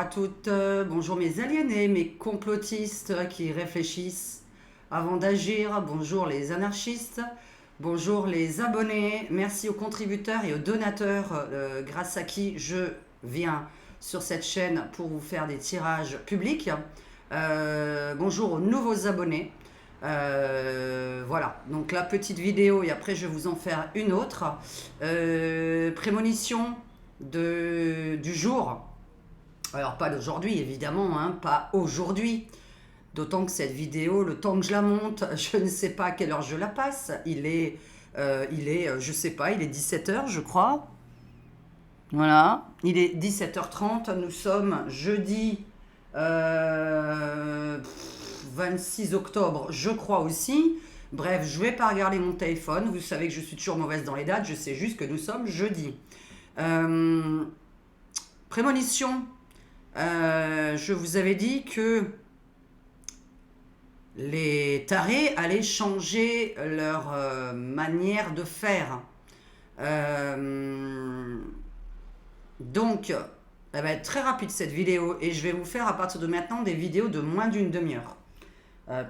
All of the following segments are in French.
à toutes, bonjour mes aliénés, mes complotistes qui réfléchissent avant d'agir, bonjour les anarchistes, bonjour les abonnés, merci aux contributeurs et aux donateurs grâce à qui je viens sur cette chaîne pour vous faire des tirages publics. Bonjour aux nouveaux abonnés. Voilà, donc la petite vidéo et après je vais vous en faire une autre. Prémonition du jour. Alors pas d'aujourd'hui évidemment, hein, pas aujourd'hui. D'autant que cette vidéo, le temps que je la monte, je ne sais pas à quelle heure je la passe. Je sais pas, il est 17h je crois. Voilà, il est 17h30, nous sommes jeudi 26 octobre, je crois aussi. Bref, je vais pas regarder mon téléphone, vous savez que je suis toujours mauvaise dans les dates, je sais juste que nous sommes jeudi. Prémonition, je vous avais dit que les tarés allaient changer leur manière de faire. Donc, elle va être très rapide cette vidéo et je vais vous faire à partir de maintenant des vidéos de moins d'une demi-heure.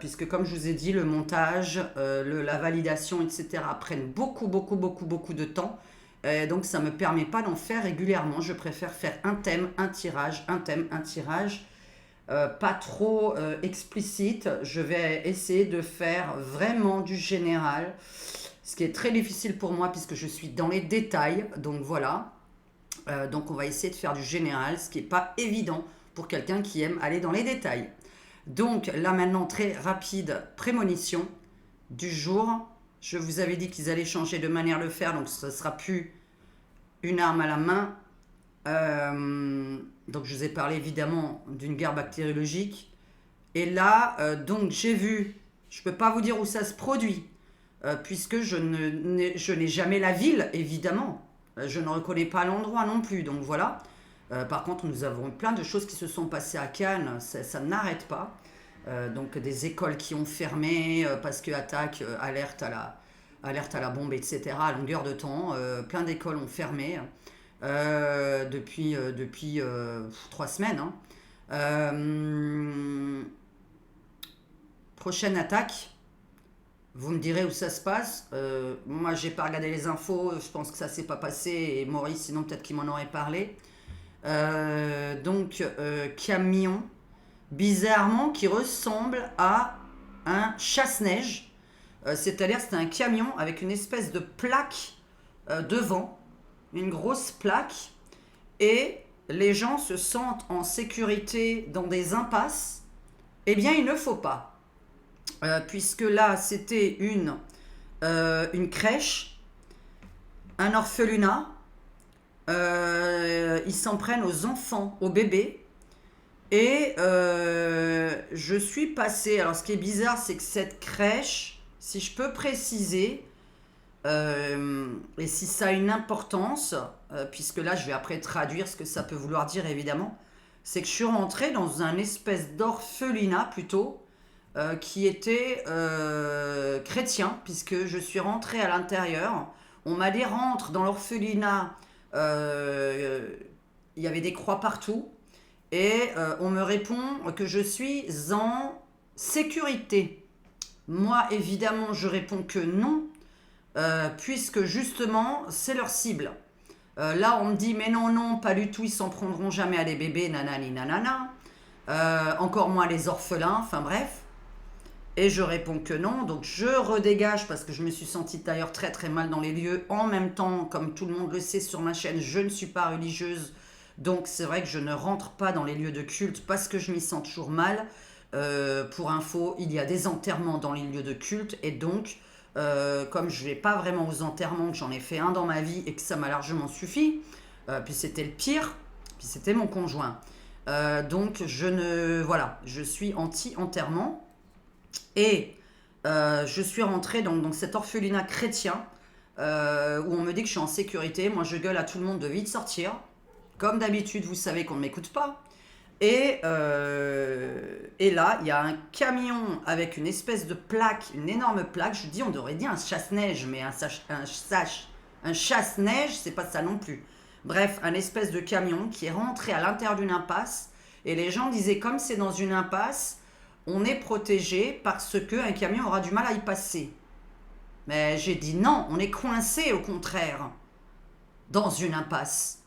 Puisque comme je vous ai dit, le montage, la validation, etc. prennent beaucoup de temps. Donc ça ne me permet pas d'en faire régulièrement. Je préfère faire un thème, un tirage, un thème, un tirage. Pas trop explicite. Je vais essayer de faire vraiment du général. Ce qui est très difficile pour moi puisque je suis dans les détails. Donc voilà. Donc on va essayer de faire du général, ce qui n'est pas évident pour quelqu'un qui aime aller dans les détails. Donc là maintenant, très rapide prémonition du jour. Je vous avais dit qu'ils allaient changer de manière de faire, donc ce ne sera plus une arme à la main. Donc je vous ai parlé évidemment d'une guerre bactériologique. Et là, donc j'ai vu, je ne peux pas vous dire où ça se produit, puisque je n'ai jamais la ville, évidemment. Je ne reconnais pas l'endroit non plus, donc voilà. Par contre, nous avons plein de choses qui se sont passées à Cannes, ça n'arrête pas. Donc des écoles qui ont fermé parce que attaque, alerte à la bombe, etc. à longueur de temps. Plein d'écoles ont fermé depuis 3 semaines. Prochaine attaque. Vous me direz où ça se passe. Moi, j'ai pas regardé les infos. Je pense que ça s'est pas passé. Et Maurice, sinon peut-être qu'il m'en aurait parlé. Camion, bizarrement, qui ressemble à un chasse-neige. C'est-à-dire, c'est un camion avec une espèce de plaque devant. Une grosse plaque. Et les gens se sentent en sécurité dans des impasses. Eh bien, il ne faut pas. Puisque là, c'était une crèche, un orphelinat. Ils s'en prennent aux enfants, aux bébés. Et je suis passée... Alors, ce qui est bizarre, c'est que cette crèche, si je peux préciser, et si ça a une importance, puisque là, je vais après traduire ce que ça peut vouloir dire, évidemment, c'est que je suis rentrée dans un espèce d'orphelinat, plutôt, qui était chrétien, puisque je suis rentrée à l'intérieur. On m'a dit rentre dans l'orphelinat, il y avait des croix partout, et on me répond que je suis en sécurité. Moi, évidemment, je réponds que non, puisque justement, c'est leur cible. Là, on me dit, mais non, pas du tout, ils s'en prendront jamais à des bébés, nanani, nanana. Encore moins les orphelins, enfin bref. Et je réponds que non, donc je redégage parce que je me suis sentie d'ailleurs très mal dans les lieux. En même temps, comme tout le monde le sait sur ma chaîne, je ne suis pas religieuse. Donc c'est vrai que je ne rentre pas dans les lieux de culte parce que je m'y sens toujours mal. Pour info, il y a des enterrements dans les lieux de culte. Et donc, comme je ne vais pas vraiment aux enterrements, que j'en ai fait un dans ma vie et que ça m'a largement suffi, puis c'était le pire, puis c'était mon conjoint. Donc je suis anti-enterrement. Et je suis rentrée dans cet orphelinat chrétien où on me dit que je suis en sécurité. Moi, je gueule à tout le monde de vite sortir. Comme d'habitude, vous savez qu'on ne m'écoute pas. Et là, il y a un camion avec une espèce de plaque, une énorme plaque. Je dis, on aurait dit un chasse-neige, mais un chasse-neige, c'est pas ça non plus. Bref, un espèce de camion qui est rentré à l'intérieur d'une impasse Et les gens disaient, comme c'est dans une impasse, on est protégé parce qu'un camion aura du mal à y passer. Mais j'ai dit non, on est coincé au contraire, dans une impasse.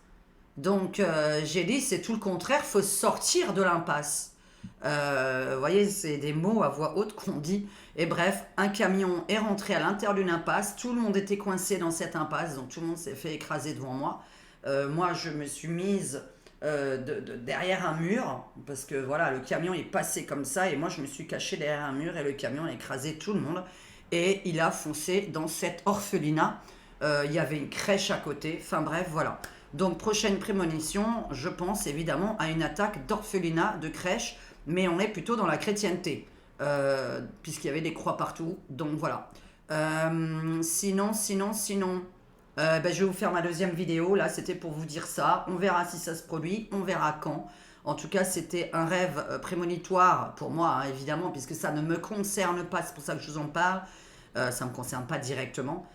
Donc j'ai dit, c'est tout le contraire, il faut sortir de l'impasse. Vous voyez, c'est des mots à voix haute qu'on dit. Et bref, un camion est rentré à l'intérieur d'une impasse. Tout le monde était coincé dans cette impasse, donc tout le monde s'est fait écraser devant moi. Moi, je me suis mise derrière un mur, parce que voilà, le camion est passé comme ça, et moi, je me suis cachée derrière un mur, et le camion a écrasé tout le monde. Et il a foncé dans cette orphelinat. Il y avait une crèche à côté. Enfin bref, voilà. Donc, prochaine prémonition, je pense évidemment à une attaque d'orphelinat, de crèche, mais on est plutôt dans la chrétienté, puisqu'il y avait des croix partout. Donc, voilà. Sinon, je vais vous faire ma deuxième vidéo. Là, c'était pour vous dire ça. On verra si ça se produit, on verra quand. En tout cas, c'était un rêve prémonitoire pour moi, hein, évidemment, puisque ça ne me concerne pas. C'est pour ça que je vous en parle. Ça ne me concerne pas directement.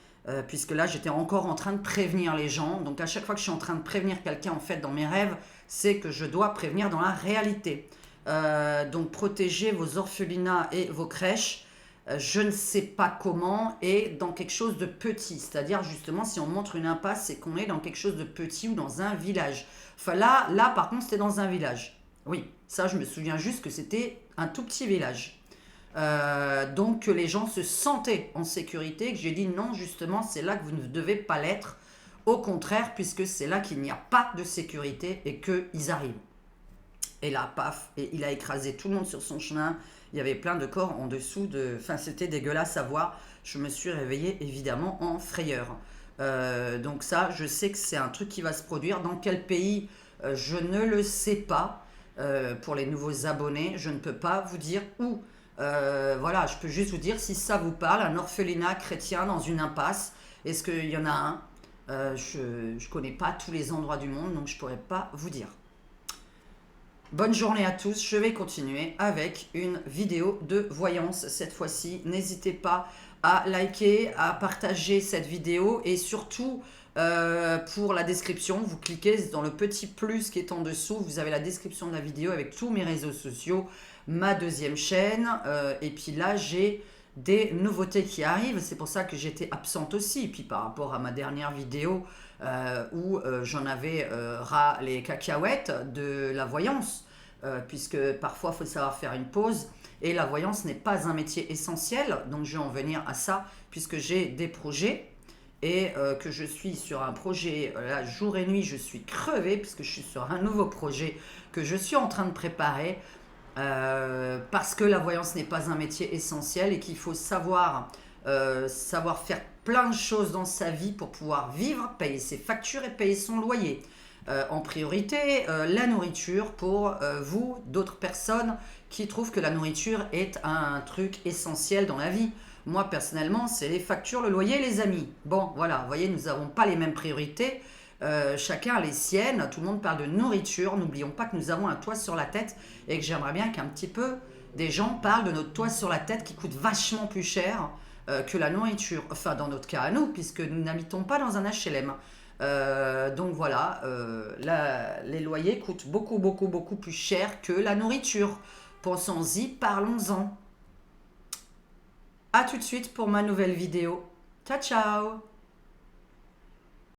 Puisque là, j'étais encore en train de prévenir les gens. Donc, à chaque fois que je suis en train de prévenir quelqu'un, en fait, dans mes rêves, c'est que je dois prévenir dans la réalité. Donc, protégez vos orphelinats et vos crèches. Je ne sais pas comment, et dans quelque chose de petit. C'est-à-dire, justement, si on montre une impasse, c'est qu'on est dans quelque chose de petit ou dans un village. Enfin, là par contre, c'était dans un village. Oui, ça, je me souviens juste que c'était un tout petit village. Donc que les gens se sentaient en sécurité, que j'ai dit non, justement, c'est là que vous ne devez pas l'être. Au contraire, puisque c'est là qu'il n'y a pas de sécurité et qu'ils arrivent. Et là, paf, et il a écrasé tout le monde sur son chemin. Il y avait plein de corps en dessous de... Enfin, c'était dégueulasse à voir. Je me suis réveillée, évidemment, en frayeur. Donc ça, je sais que c'est un truc qui va se produire. Dans quel pays, je ne le sais pas. Pour les nouveaux abonnés, je ne peux pas vous dire où. Voilà, je peux juste vous dire si ça vous parle, un orphelinat chrétien dans une impasse. Est-ce qu'il y en a un Je ne connais pas tous les endroits du monde, donc je ne pourrais pas vous dire. Bonne journée à tous, je vais continuer avec une vidéo de voyance cette fois-ci. N'hésitez pas à liker, à partager cette vidéo et surtout pour la description, vous cliquez dans le petit plus qui est en dessous, vous avez la description de la vidéo avec tous mes réseaux sociaux, ma deuxième chaîne et puis là j'ai des nouveautés qui arrivent, c'est pour ça que j'étais absente aussi, et puis par rapport à ma dernière vidéo où j'en avais ras les cacahuètes de la voyance, puisque parfois il faut savoir faire une pause, et la voyance n'est pas un métier essentiel, donc je vais en venir à ça, puisque j'ai des projets, et que je suis sur un projet, là, jour et nuit, je suis crevée, puisque je suis sur un nouveau projet que je suis en train de préparer, parce que la voyance n'est pas un métier essentiel, et qu'il faut savoir faire plein de choses dans sa vie pour pouvoir vivre, payer ses factures et payer son loyer. En priorité, la nourriture pour vous, d'autres personnes qui trouvent que la nourriture est un truc essentiel dans la vie. Moi, personnellement, c'est les factures, le loyer, les amis. Bon, voilà, vous voyez, nous n'avons pas les mêmes priorités. Chacun a les siennes. Tout le monde parle de nourriture. N'oublions pas que nous avons un toit sur la tête et que j'aimerais bien qu'un petit peu des gens parlent de notre toit sur la tête qui coûte vachement plus cher que la nourriture. Enfin, dans notre cas à nous, puisque nous n'habitons pas dans un HLM. Donc voilà, les loyers coûtent beaucoup plus cher que la nourriture. Pensons-y, parlons-en. A tout de suite pour ma nouvelle vidéo. Ciao, ciao!